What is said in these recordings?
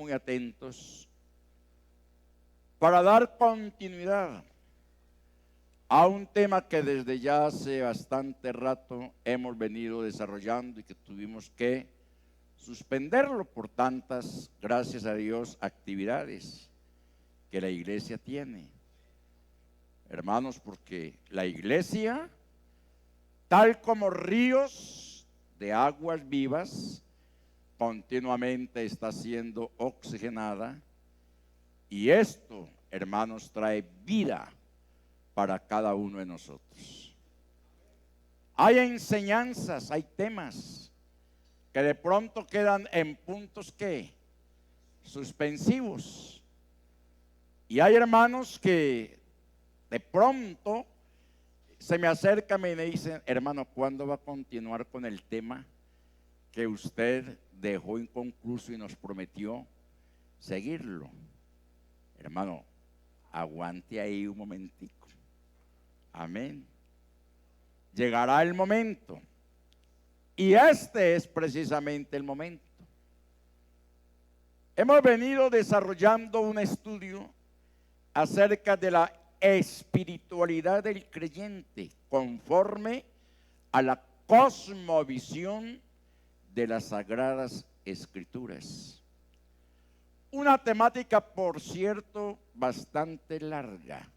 muy atentos para dar continuidad a un tema que desde ya hace bastante rato hemos venido desarrollando y que tuvimos que suspenderlo por tantas, gracias a Dios, actividades que la iglesia tiene. Hermanos, porque la iglesia, tal como ríos de aguas vivas, continuamente está siendo oxigenada, y esto, hermanos, trae vida para cada uno de nosotros. Hay enseñanzas, hay temas que de pronto quedan en puntos que suspensivos, y hay hermanos que de pronto se me acercan y me dicen: hermano, ¿cuándo va a continuar con el tema que usted dejó inconcluso y nos prometió seguirlo? Hermano, aguante ahí un momentico. Amén. Llegará el momento, y este es precisamente el momento. Hemos venido desarrollando un estudio acerca de la espiritualidad del creyente conforme a la cosmovisión de las Sagradas Escrituras. Una temática, por cierto, bastante larga.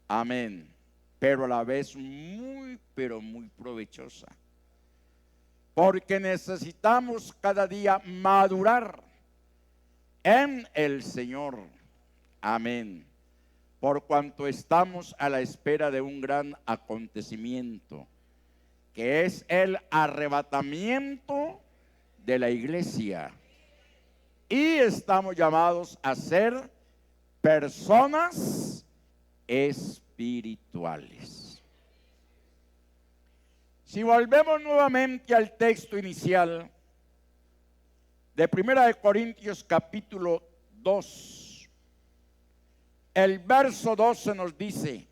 Amén. Pero a la vez muy, pero muy provechosa. Porque necesitamos cada día madurar en el Señor. Amén. Por cuanto estamos a la espera de un gran acontecimiento, que es el arrebatamiento de la iglesia. Y estamos llamados a ser personas espirituales. Si volvemos nuevamente al texto inicial de 1 Corintios capítulo 2, el verso 12 nos dice: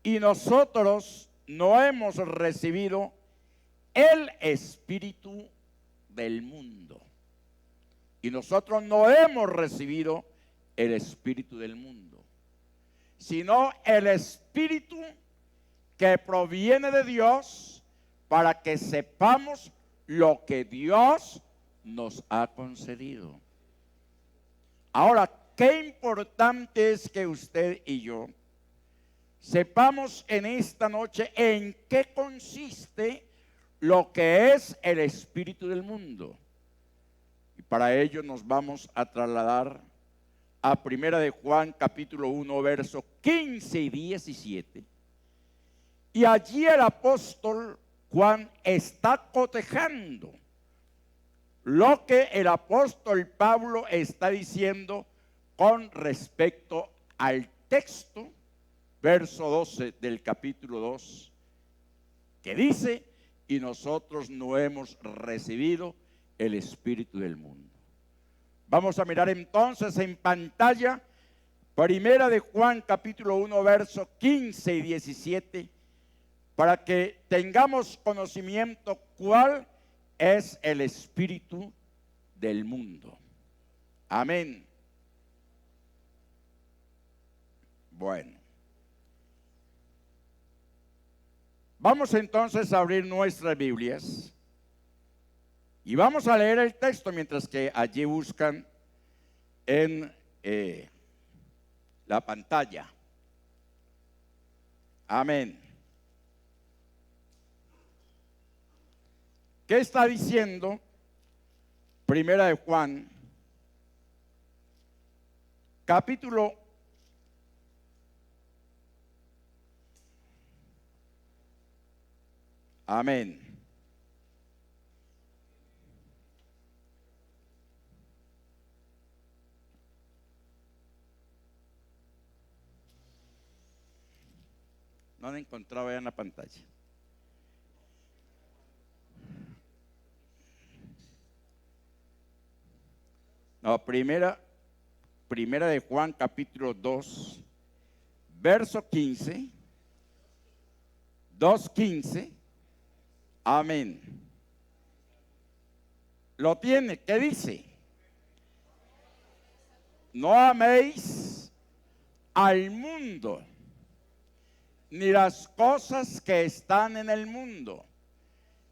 y nosotros no hemos recibido el espíritu del mundo. Y nosotros no hemos recibido el espíritu del mundo, sino el espíritu que proviene de Dios, para que sepamos lo que Dios nos ha concedido. Ahora, qué importante es que usted y yo sepamos en esta noche en qué consiste lo que es el espíritu del mundo. Y para ello nos vamos a trasladar a 1 de Juan capítulo 1 versos 15 y 17. Y allí el apóstol Juan está cotejando lo que el apóstol Pablo está diciendo con respecto al texto, verso 12 del capítulo 2, que dice: y nosotros no hemos recibido el espíritu del mundo. Vamos a mirar entonces en pantalla 1 de Juan capítulo 1 versos 15 y 17, para que tengamos conocimiento cuál es el espíritu del mundo. Amén. Bueno, vamos entonces a abrir nuestras Biblias y vamos a leer el texto mientras que allí buscan en la pantalla. Amén. ¿Qué está diciendo 1 de Juan capítulo 1? Amén. No la encontraba ya en la pantalla. No, primera de Juan capítulo 2, verso 15, 2:15. Amén. Lo tiene, ¿qué dice? no améis al mundo, ni las cosas que están en el mundo.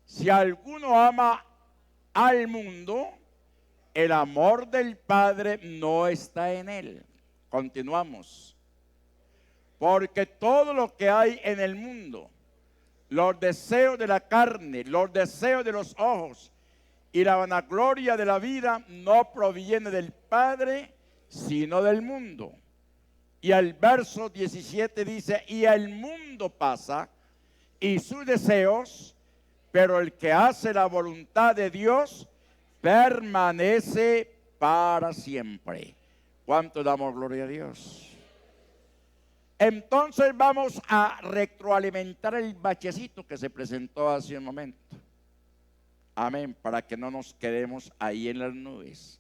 Si alguno ama al mundo, el amor del Padre no está en él. Continuamos. Porque todo lo que hay en el mundo, los deseos de la carne, los deseos de los ojos y la vanagloria de la vida, no proviene del Padre, sino del mundo. Y el verso 17 dice, y el mundo pasa y sus deseos, pero el que hace la voluntad de Dios permanece para siempre. ¿Cuánto damos gloria a Dios? Entonces vamos a retroalimentar el bachecito que se presentó hace un momento. Amén, para que no nos quedemos ahí en las nubes.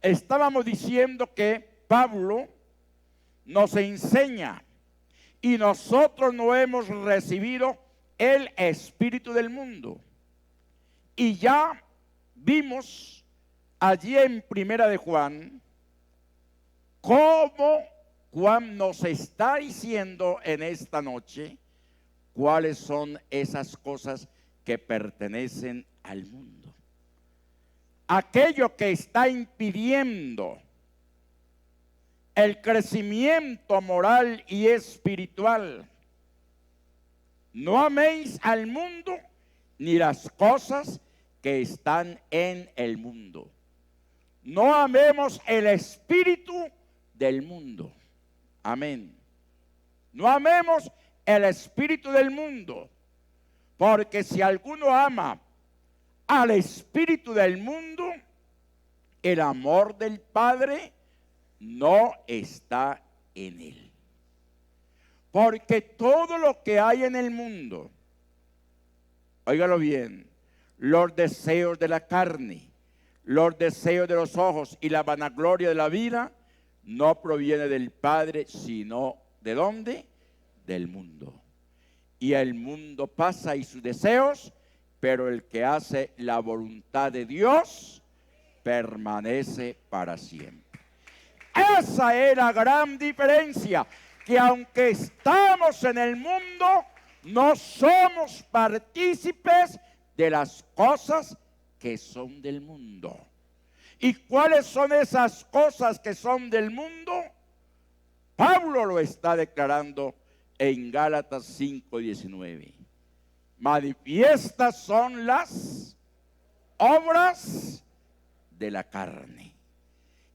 Estábamos diciendo que Pablo nos enseña y nosotros no hemos recibido el espíritu del mundo. Y ya vimos allí en Primera de Juan cómo Juan nos está diciendo en esta noche cuáles son esas cosas que pertenecen al mundo. Aquello que está impidiendo el crecimiento moral y espiritual. No améis al mundo ni las cosas que están en el mundo. No amemos el espíritu del mundo. Amén. No amemos el espíritu del mundo, porque si alguno ama al espíritu del mundo, el amor del Padre no está en él. Porque todo lo que hay en el mundo, óigalo bien, los deseos de la carne, los deseos de los ojos y la vanagloria de la vida, no proviene del Padre, sino ¿de dónde? Del mundo. Y el mundo pasa y sus deseos, pero el que hace la voluntad de Dios permanece para siempre. Esa es la gran diferencia, que aunque estamos en el mundo, no somos partícipes de las cosas que son del mundo. ¿Y cuáles son esas cosas que son del mundo? Pablo lo está declarando en Gálatas 5:19. Manifiestas son las obras de la carne.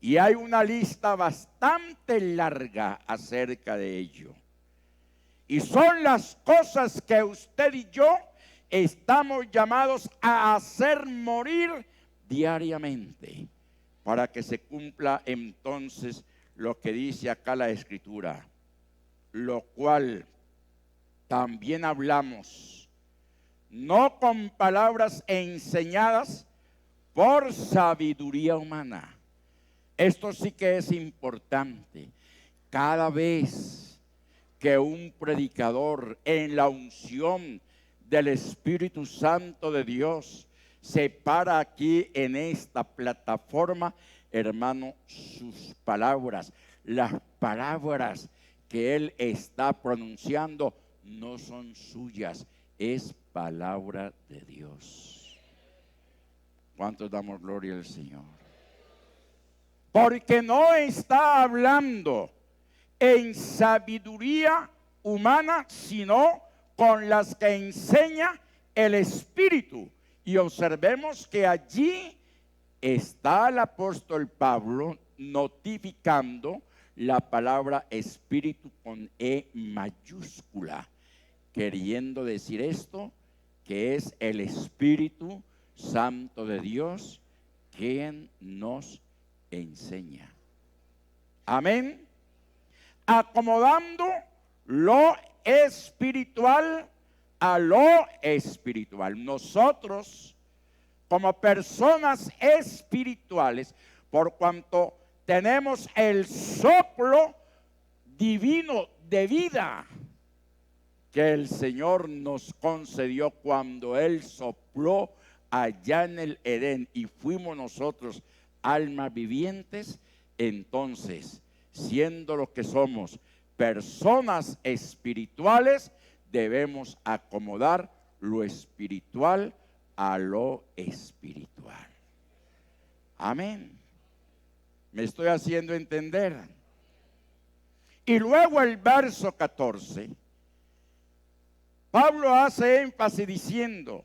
Y hay una lista bastante larga acerca de ello. Y son las cosas que usted y yo estamos llamados a hacer morir diariamente, para que se cumpla entonces lo que dice acá la Escritura, lo cual también hablamos, no con palabras enseñadas por sabiduría humana. Esto sí que es importante. Cada vez que un predicador en la unción del Espíritu Santo de Dios se para aquí en esta plataforma, hermano, sus palabras, las palabras que él está pronunciando no son suyas, es palabra de Dios. ¿Cuántos damos gloria al Señor? Porque no está hablando en sabiduría humana, sino con las que enseña el Espíritu. Y observemos que allí está el apóstol Pablo notificando la palabra espíritu con E mayúscula, queriendo decir esto, que es el Espíritu Santo de Dios quien nos enseña. Amén. Acomodando lo espiritual a lo espiritual. Nosotros, como personas espirituales, por cuanto tenemos el soplo divino de vida que el Señor nos concedió cuando Él sopló allá en el Edén y fuimos nosotros almas vivientes, Entonces, siendo lo que somos personas espirituales, debemos acomodar lo espiritual a lo espiritual. Amén. ¿Me estoy haciendo entender? Y luego el verso 14, Pablo hace énfasis diciendo,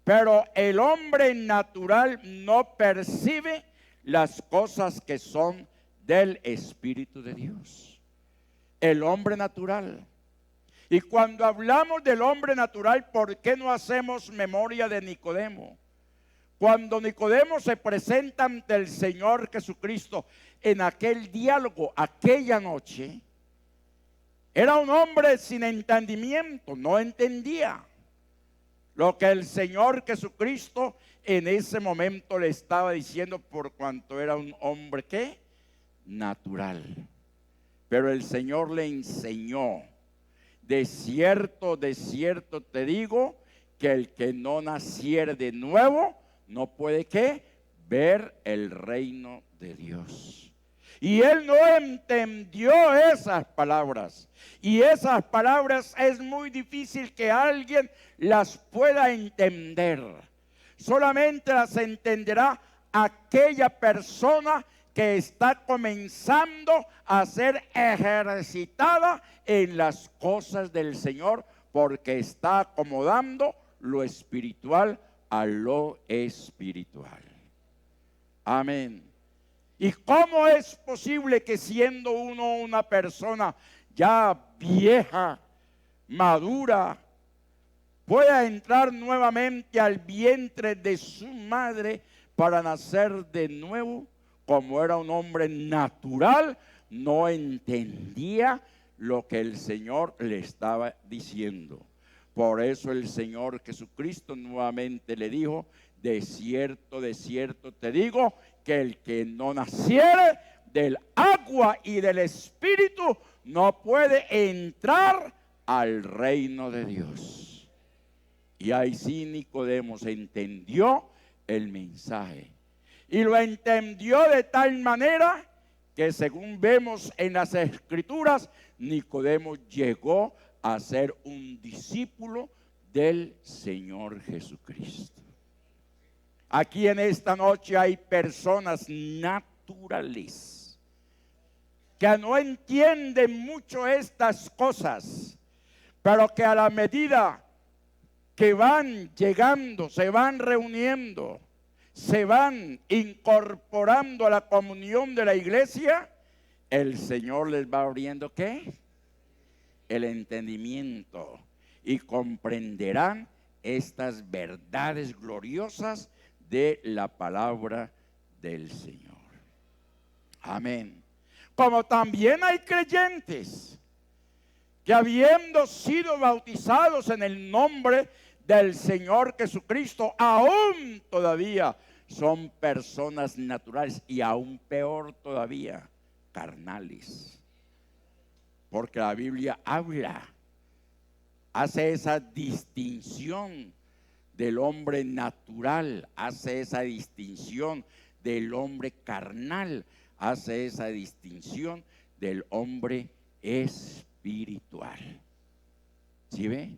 pero el hombre natural no percibe las cosas que son del Espíritu de Dios. El hombre natural. Y cuando hablamos del hombre natural, ¿por qué no hacemos memoria de Nicodemo? Cuando Nicodemo se presenta ante el Señor Jesucristo en aquel diálogo, aquella noche, era un hombre sin entendimiento, no entendía lo que el Señor Jesucristo en ese momento le estaba diciendo, por cuanto era un hombre ¿qué? Natural. Pero el Señor le enseñó, de cierto te digo, que el que no naciere de nuevo, no puede ¿qué? Ver el reino de Dios. Y él no entendió esas palabras. Y esas palabras es muy difícil que alguien las pueda entender. Solamente las entenderá aquella persona que está comenzando a ser ejercitada en las cosas del Señor, porque está acomodando lo espiritual a lo espiritual. Amén. ¿Y cómo es posible que siendo uno una persona ya vieja, madura, pueda entrar nuevamente al vientre de su madre para nacer de nuevo? Como era un hombre natural, no entendía lo que el Señor le estaba diciendo. Por eso el Señor Jesucristo nuevamente le dijo, de cierto te digo, que el que no naciere del agua y del Espíritu no puede entrar al reino de Dios. Y ahí sí Nicodemo entendió el mensaje. Y lo entendió de tal manera que, según vemos en las Escrituras, Nicodemo llegó a ser un discípulo del Señor Jesucristo. Aquí en esta noche hay personas naturales que no entienden mucho estas cosas, pero que a la medida que van llegando, se van reuniendo, se van incorporando a la comunión de la iglesia, el Señor les va abriendo ¿qué? El entendimiento, y comprenderán estas verdades gloriosas de la palabra del Señor. Amén. Como también hay creyentes que, habiendo sido bautizados en el nombre del Señor Jesucristo, aún todavía son personas naturales, y aún peor todavía, carnales. Porque la Biblia hace esa distinción del hombre natural, hace esa distinción del hombre carnal, hace esa distinción del hombre espiritual. ¿Sí ve?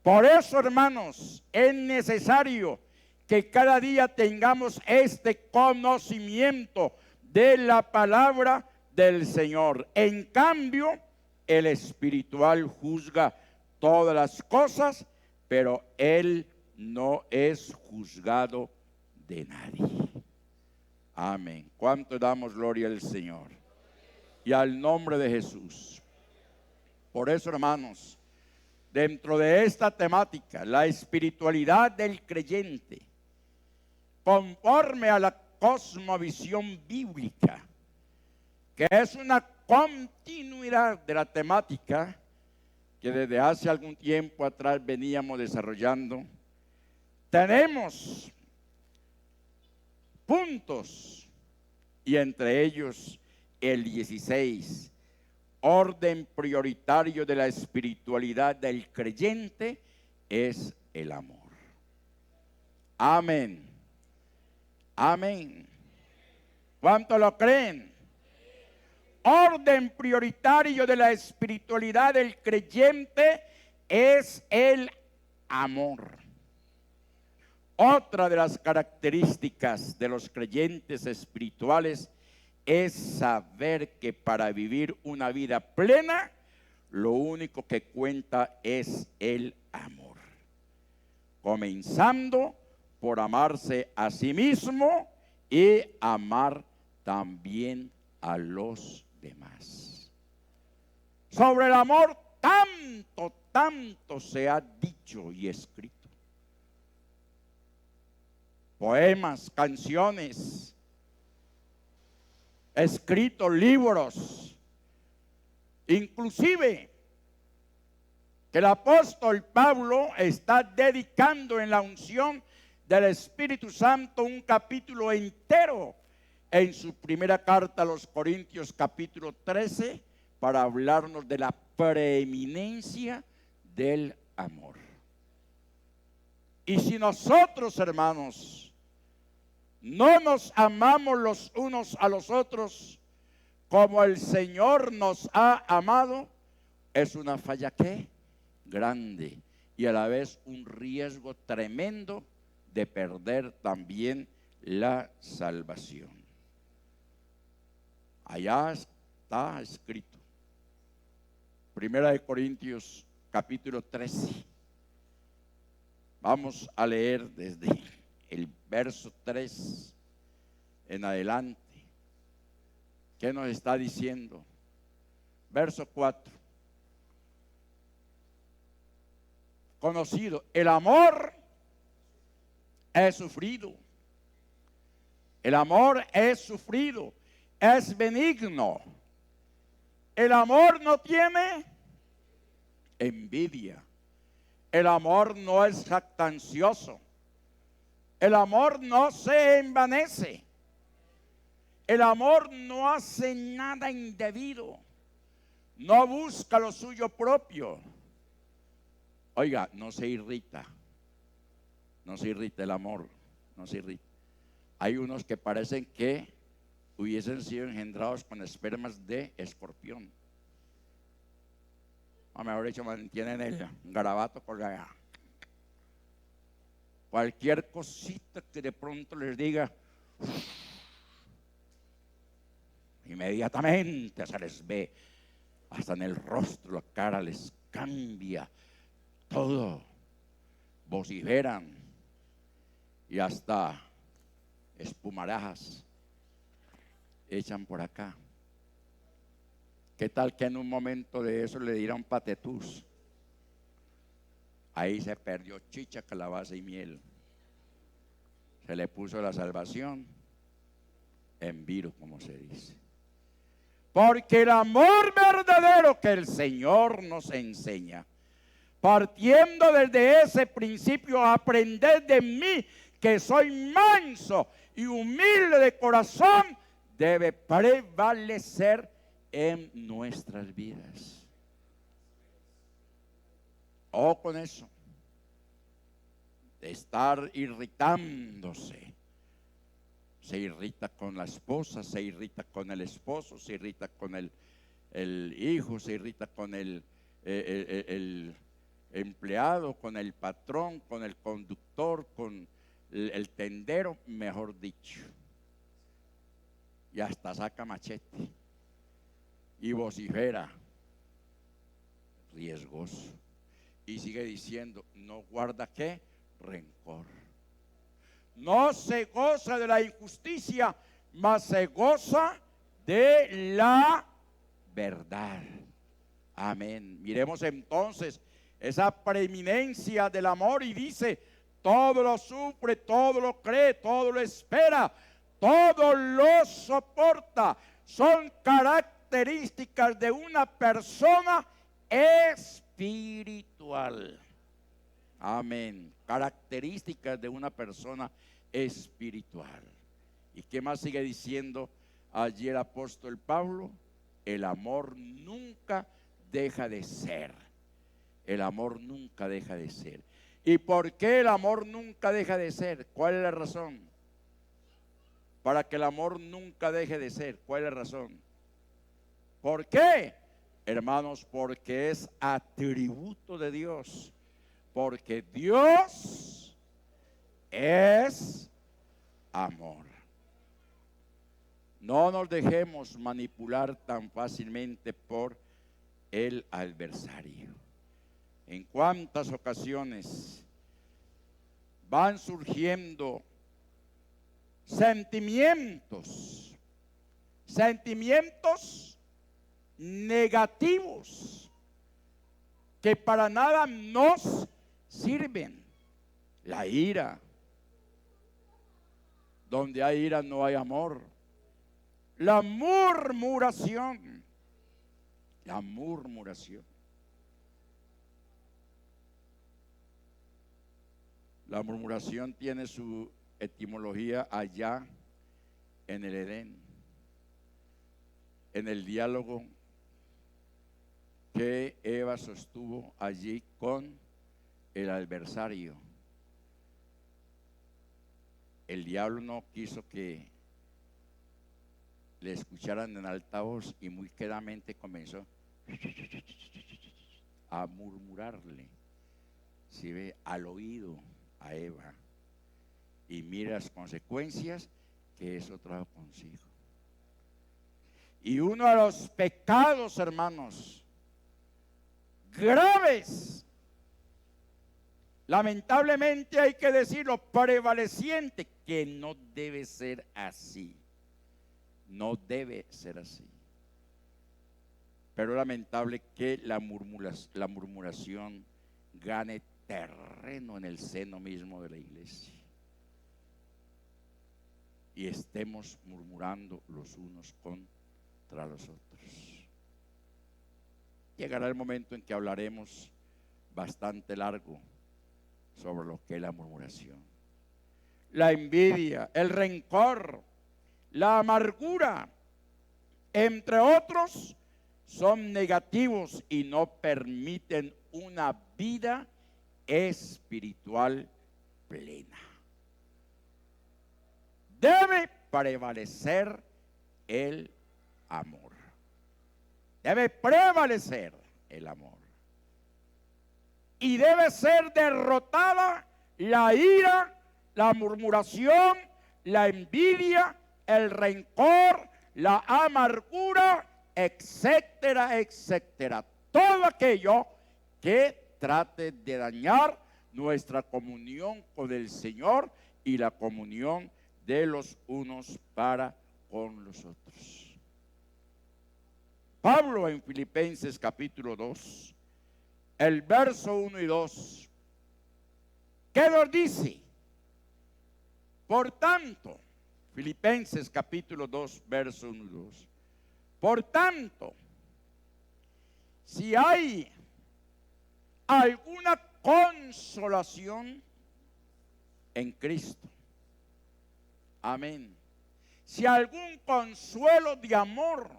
Por eso, hermanos, es necesario que cada día tengamos este conocimiento de la palabra del Señor. En cambio, el espiritual juzga todas las cosas, pero él no es juzgado de nadie. Amén. ¿Cuánto damos gloria al Señor? Y al nombre de Jesús. Por eso, hermanos, dentro de esta temática, la espiritualidad del creyente, conforme a la cosmovisión bíblica, que es una continuidad de la temática que desde hace algún tiempo atrás veníamos desarrollando, tenemos puntos, y entre ellos el 16, orden prioritario de la espiritualidad del creyente es el amor. Amén. Amén. ¿Cuánto lo creen? orden prioritario de la espiritualidad del creyente es el amor. Otra de las características de los creyentes espirituales es saber que para vivir una vida plena, lo único que cuenta es el amor. Comenzando por amarse a sí mismo y amar también a los demás. Sobre el amor tanto se ha dicho y escrito. Poemas, canciones, escritos, libros, inclusive que el apóstol Pablo está dedicando en la unción del Espíritu Santo un capítulo entero en su primera carta a los Corintios, capítulo 13, para hablarnos de la preeminencia del amor. Y si nosotros, hermanos, no nos amamos los unos a los otros como el Señor nos ha amado, es una falla ¿qué? Grande, y a la vez un riesgo tremendo de perder también la salvación. Allá está escrito, Primera de Corintios capítulo 13. Vamos a leer desde el verso 3 en adelante. ¿Qué nos está diciendo? Verso 4. Conocido, el amor es sufrido. El amor es sufrido, es benigno. El amor no tiene envidia. El amor no es jactancioso. El amor no se envanece. El amor no hace nada indebido. No busca lo suyo propio. Oiga, no se irrita. No se irrita el amor. No se irrita. Hay unos que parecen que hubiesen sido engendrados con espermas de escorpión. O mejor dicho, mantienen el garabato por allá. Cualquier cosita que de pronto les diga, inmediatamente se les ve, hasta en el rostro, la cara les cambia, todo, vociferan y hasta espumarajas echan por acá. ¿Qué tal que en un momento de eso le dieran patetús? Ahí se perdió chicha, calabaza y miel. Se le puso la salvación en viro, como se dice. Porque el amor verdadero que el Señor nos enseña, partiendo desde ese principio, aprended de mí que soy manso y humilde de corazón, debe prevalecer en nuestras vidas. O con eso, de estar irritándose. Se irrita con la esposa, se irrita con el esposo, se irrita con el hijo, se irrita con el empleado, con el patrón, con el conductor, con el tendero, mejor dicho. Y hasta saca machete y vocifera, riesgoso. Y sigue diciendo, no guarda ¿qué? Rencor. No se goza de la injusticia, mas se goza de la verdad. Amén. Miremos entonces esa preeminencia del amor y dice, todo lo sufre, todo lo cree, todo lo espera, todo lo soporta. Son características de una persona espiritual. Amén. Características de una persona espiritual. ¿Y qué más sigue diciendo allí el apóstol Pablo? El amor nunca deja de ser. El amor nunca deja de ser. ¿Y por qué el amor nunca deja de ser? ¿Cuál es la razón? Para que el amor nunca deje de ser. ¿Cuál es la razón? ¿Por qué? Hermanos, porque es atributo de Dios. Porque Dios es amor. No nos dejemos manipular tan fácilmente por el adversario. En cuántas ocasiones van surgiendo sentimientos negativos que para nada nos sirven. La ira. Donde hay ira no hay amor. La murmuración. La murmuración. La murmuración tiene su etimología allá en el Edén, en el diálogo que Eva sostuvo allí con el adversario. El diablo no quiso que le escucharan en altavoz y muy quedamente comenzó a murmurarle, si ve, al oído a Eva, y mira las consecuencias que eso trajo consigo. Y uno de los pecados, hermanos, graves, lamentablemente hay que decirlo, prevaleciente, que no debe ser así. No debe ser así. Pero es lamentable que la murmuración gane terreno en el seno mismo de la iglesia. Y estemos murmurando los unos contra los otros. Llegará el momento en que hablaremos bastante largo sobre lo que es la murmuración. La envidia, el rencor, la amargura, entre otros, son negativos y no permiten una vida espiritual plena. Debe prevalecer el amor. Debe prevalecer el amor. Y debe ser derrotada la ira, la murmuración, la envidia, el rencor, la amargura, etcétera, etcétera. Todo aquello que trate de dañar nuestra comunión con el Señor y la comunión de los unos para con los otros. Pablo en Filipenses capítulo 2, el verso 1 y 2, ¿qué nos dice? Por tanto, Filipenses capítulo 2, verso 1 y 2, por tanto, si hay alguna consolación en Cristo, amén, si algún consuelo de amor,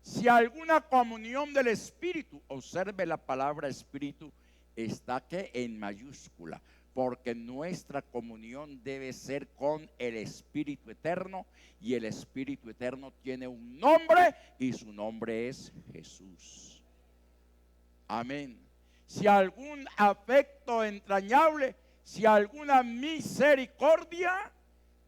si alguna comunión del Espíritu, observe la palabra Espíritu, está que en mayúscula, porque nuestra comunión debe ser con el Espíritu Eterno, y el Espíritu Eterno tiene un nombre y su nombre es Jesús. Amén. Si algún afecto entrañable, si alguna misericordia,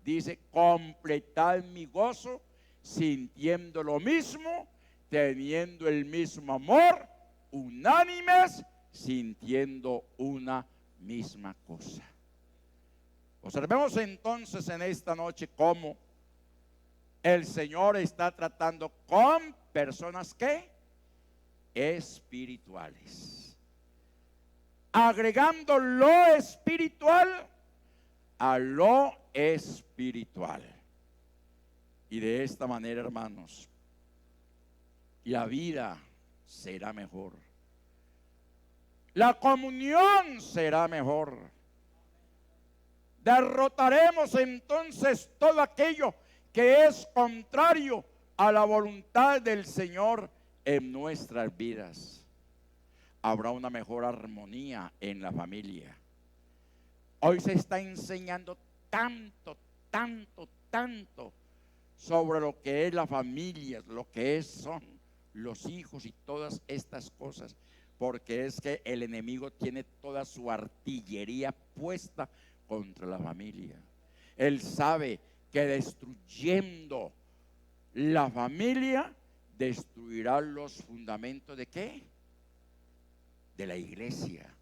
dice, completad mi gozo, sintiendo lo mismo, teniendo el mismo amor, unánimes, sintiendo una misma cosa. Observemos entonces en esta noche cómo el Señor está tratando con personas que espirituales, agregando lo espiritual a lo espiritual. Y de esta manera, hermanos, la vida será mejor. La comunión será mejor. Derrotaremos entonces todo aquello que es contrario a la voluntad del Señor en nuestras vidas. Habrá una mejor armonía en la familia. Hoy se está enseñando tanto sobre lo que es la familia, lo que son los hijos y todas estas cosas, porque es que el enemigo tiene toda su artillería puesta contra la familia. Él sabe que destruyendo la familia destruirá los fundamentos ¿de qué? De la iglesia.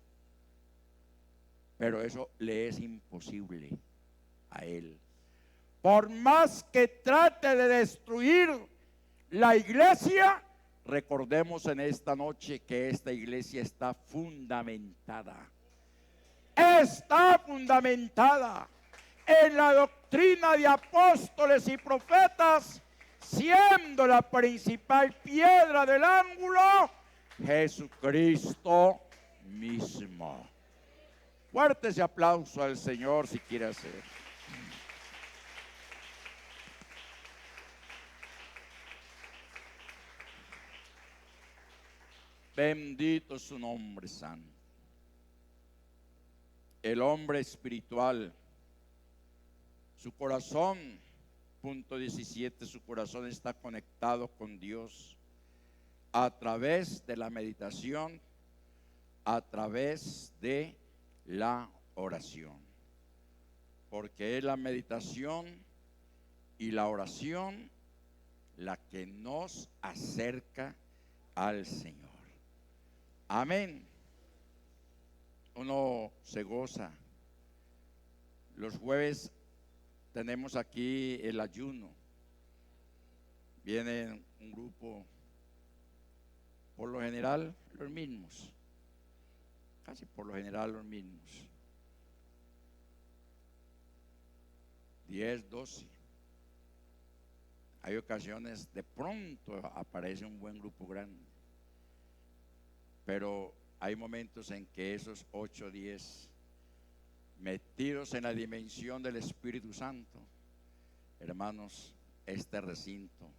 Pero eso le es imposible a él. Por más que trate de destruir la iglesia, recordemos en esta noche que esta iglesia está fundamentada. Está fundamentada en la doctrina de apóstoles y profetas, siendo la principal piedra del ángulo Jesucristo mismo. Fuerte ese aplauso al Señor si quiere hacer. Bendito su nombre santo. El hombre espiritual, su corazón, punto 17, su corazón está conectado con Dios a través de la meditación, a través de la oración. Porque es la meditación y la oración la que nos acerca al Señor. Amén. Uno se goza. Los jueves tenemos aquí el ayuno. Viene un grupo, por lo general los mismos, casi por lo general los mismos, 10, 12. Hay ocasiones de pronto aparece un buen grupo grande, pero hay momentos en que esos 8 o 10 metidos en la dimensión del Espíritu Santo, hermanos, este recinto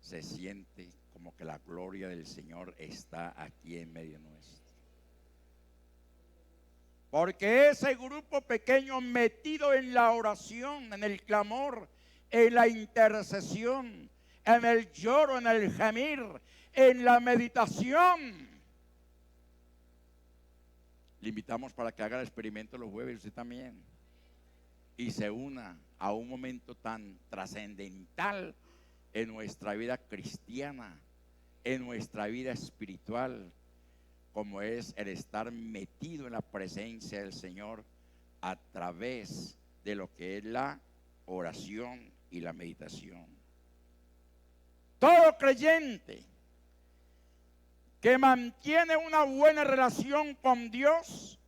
se siente como que la gloria del Señor está aquí en medio nuestro. Porque ese grupo pequeño metido en la oración, en el clamor, en la intercesión, en el lloro, en el gemir, en la meditación, le invitamos para que haga el experimento los jueves, usted también, y se una a un momento tan trascendental en nuestra vida cristiana, en nuestra vida espiritual, como es el estar metido en la presencia del Señor a través de lo que es la oración y la meditación. Todo creyente que mantiene una buena relación con Dios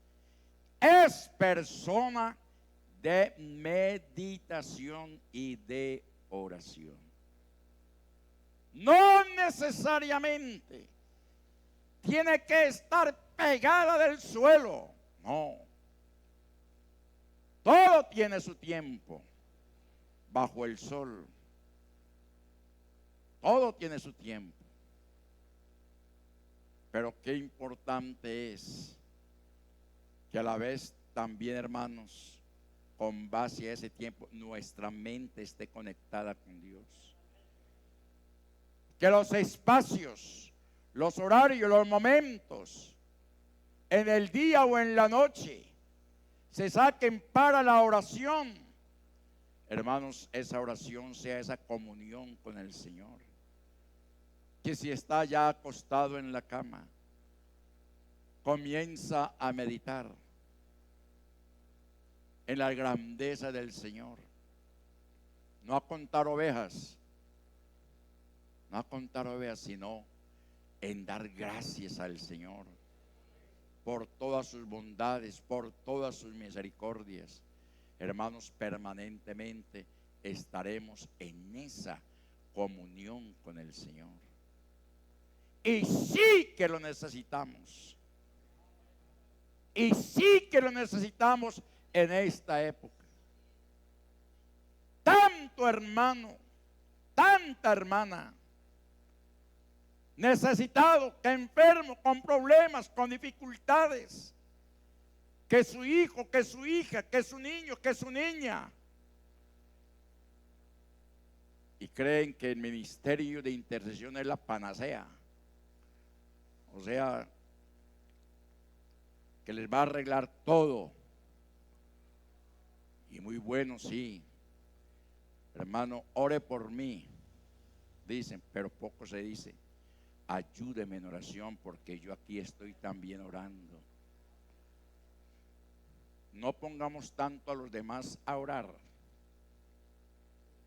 es persona de meditación y de oración. No necesariamente tiene que estar pegada del suelo, no. Todo tiene su tiempo bajo el sol. Todo tiene su tiempo. Pero qué importante es que a la vez también, hermanos, con base a ese tiempo, nuestra mente esté conectada con Dios. Que los espacios, los horarios, los momentos, en el día o en la noche, se saquen para la oración. Hermanos, esa oración sea esa comunión con el Señor. Que si está ya acostado en la cama, comienza a meditar en la grandeza del Señor. No a contar ovejas, sino en dar gracias al Señor por todas sus bondades, por todas sus misericordias. Hermanos, permanentemente estaremos en esa comunión con el Señor. Y sí que lo necesitamos. Y sí que lo necesitamos en esta época. Tanto hermano, tanta hermana, necesitado, que enfermo, con problemas, con dificultades, que su hijo, que su hija, que su niño, que su niña creen que el ministerio de intercesión es la panacea. O sea, que les va a arreglar todo. Y muy bueno, sí. Hermano, ore por mí. Dicen, pero poco se dice. Ayúdeme en oración porque yo aquí estoy también orando. No pongamos tanto a los demás a orar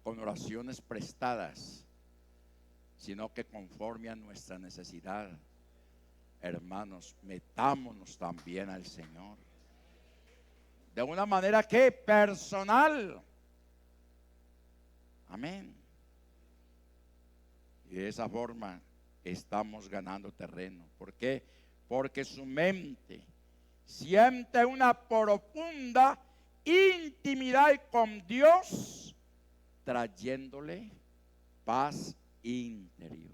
con oraciones prestadas, sino que conforme a nuestra necesidad, hermanos, metámonos también al Señor. De una manera que personal. Amén. Y de esa forma estamos ganando terreno. ¿Por qué? Porque su mente siente una profunda intimidad con Dios, trayéndole paz interior.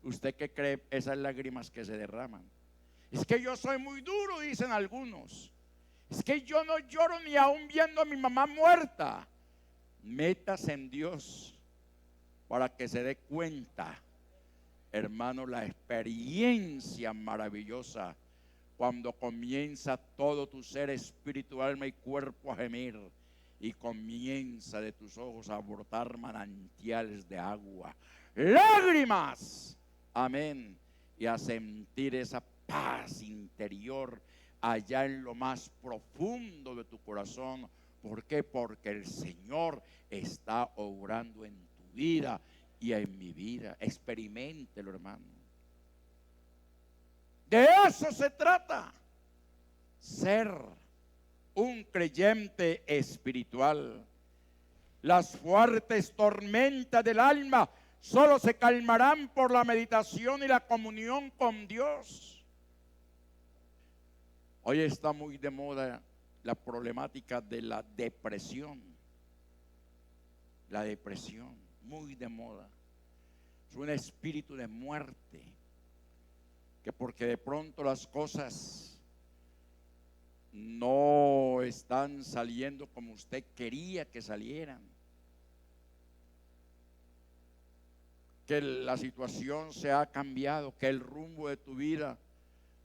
¿Usted qué cree? Esas lágrimas que se derraman. Es que yo soy muy duro, dicen algunos. Es que yo no lloro ni aún viendo a mi mamá muerta. Métase en Dios para que se dé cuenta, hermano, la experiencia maravillosa cuando comienza todo tu ser, espíritu, alma y cuerpo a gemir y comienza de tus ojos a brotar manantiales de agua, lágrimas, amén, y a sentir esa paz interior allá en lo más profundo de tu corazón. ¿Por qué? Porque el Señor está obrando en tu vida y en mi vida. Experiméntelo, hermano. De eso se trata. Ser un creyente espiritual. Las fuertes tormentas del alma solo se calmarán por la meditación y la comunión con Dios. Hoy está muy de moda la problemática de la depresión. La depresión, muy de moda. Es un espíritu de muerte, que porque de pronto las cosas no están saliendo como usted quería que salieran, que la situación se ha cambiado, que el rumbo de tu vida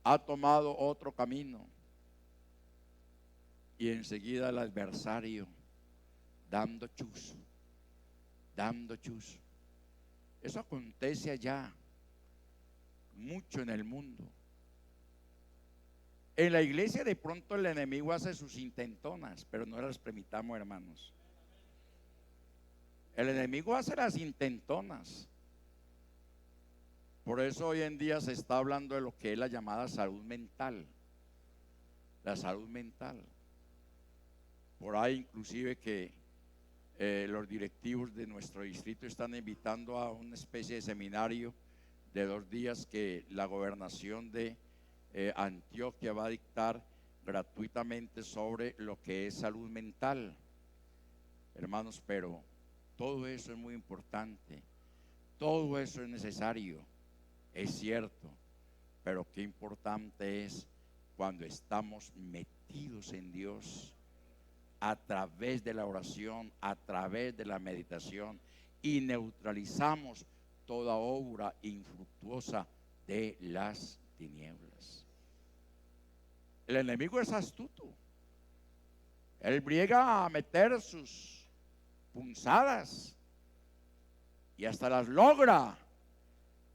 ha tomado otro camino, y enseguida el adversario dando chuzo. Eso acontece allá mucho en el mundo. En la iglesia de pronto el enemigo hace sus intentonas, pero no las permitamos, hermanos. El enemigo hace las intentonas. Por eso hoy en día se está hablando de lo que es la llamada salud mental. La salud mental. Por ahí inclusive que los directivos de nuestro distrito están invitando a una especie de seminario de 2 días que la gobernación de Antioquia va a dictar gratuitamente sobre lo que es salud mental. Hermanos, pero todo eso es muy importante, todo eso es necesario, es cierto, pero qué importante es cuando estamos metidos en Dios, a través de la oración, a través de la meditación, y neutralizamos toda obra infructuosa de las tinieblas. El enemigo es astuto. Él llega a meter sus punzadas y hasta las logra.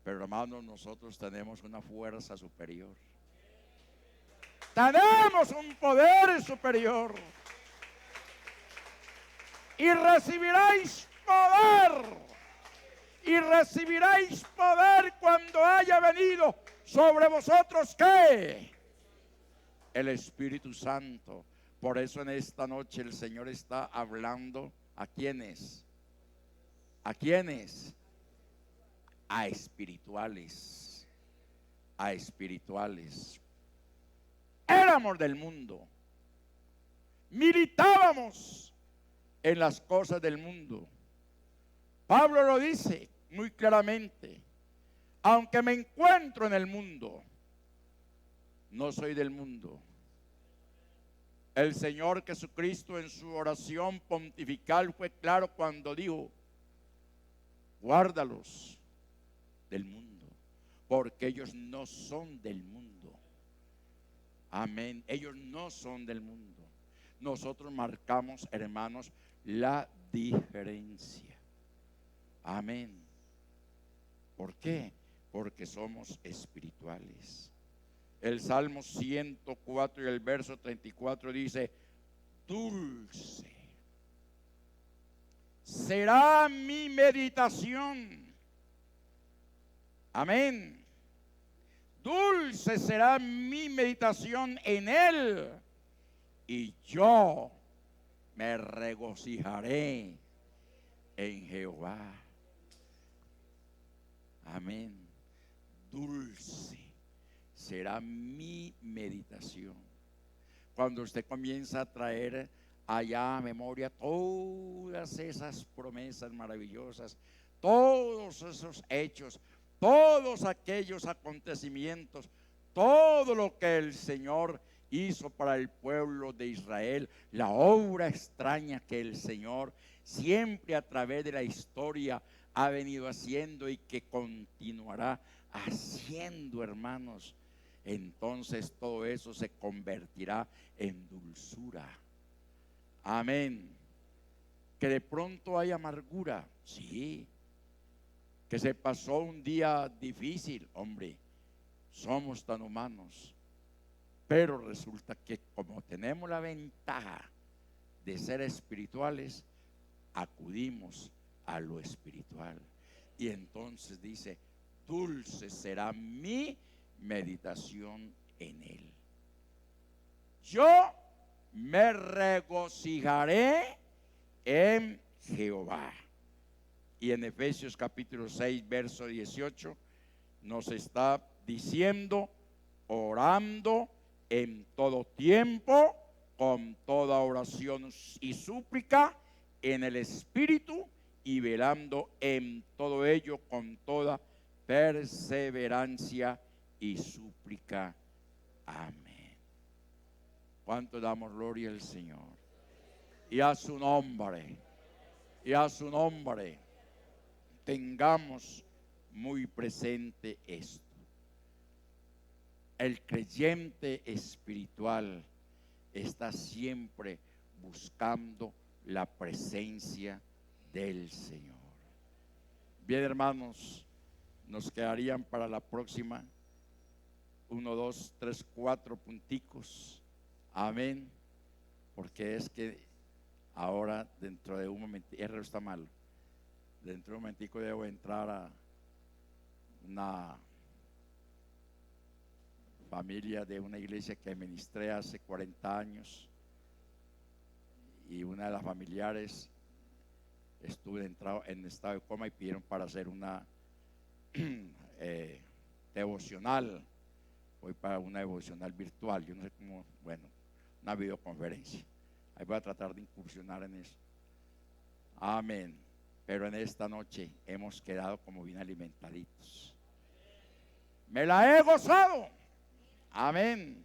Pero hermanos, nosotros tenemos una fuerza superior. Tenemos un poder superior. Y recibiréis poder. Y recibiréis poder cuando haya venido sobre vosotros, ¿qué? El Espíritu Santo. Por eso en esta noche el Señor está hablando ¿a quiénes? ¿A quiénes? A espirituales. A espirituales. Éramos del mundo. Militábamos en las cosas del mundo. Pablo lo dice muy claramente: aunque me encuentro en el mundo, no soy del mundo. El Señor Jesucristo en su oración pontifical fue claro cuando dijo: guárdalos del mundo, porque ellos no son del mundo. Amén. Ellos no son del mundo. Nosotros marcamos, hermanos, la diferencia. Amén. ¿Por qué? Porque somos espirituales. El Salmo 104 y el verso 34 dice: dulce será mi meditación. Amén. Dulce será mi meditación en él, y yo me regocijaré en Jehová. Amén. Dulce será mi meditación. Cuando usted comienza a traer allá a memoria todas esas promesas maravillosas, todos esos hechos, todos aquellos acontecimientos, todo lo que el Señor hizo para el pueblo de Israel, la obra extraña que el Señor siempre a través de la historia ha venido haciendo y que continuará haciendo, hermanos, entonces todo eso se convertirá en dulzura. Amén. Que de pronto hay amargura, sí. Que se pasó un día difícil, hombre, somos tan humanos. Pero resulta que como tenemos la ventaja de ser espirituales, acudimos a lo espiritual. Y entonces dice: dulce será mi meditación en él. Yo me regocijaré en Jehová. Y en Efesios capítulo 6, verso 18, nos está diciendo: orando en todo tiempo, con toda oración y súplica, en el Espíritu, y velando en todo ello con toda perseverancia y súplica. Amén. ¿Cuánto damos gloria al Señor? Y a su nombre, y a su nombre, tengamos muy presente esto. El creyente espiritual está siempre buscando la presencia del Señor. Bien, hermanos, nos quedarían para la próxima 1, 2, 3, 4 punticos. Amén. Porque es que ahora dentro de un momento, error está malo. Dentro de un momentico debo entrar a una familia de una iglesia que ministré hace 40 años, y una de las familiares estuve entrado en estado de coma y pidieron para hacer una devocional. Voy para una devocional virtual, yo no sé cómo, bueno, una videoconferencia. Ahí voy a tratar de incursionar en eso. Amén. Pero en esta noche hemos quedado como bien alimentaditos. Me la he gozado. Amén.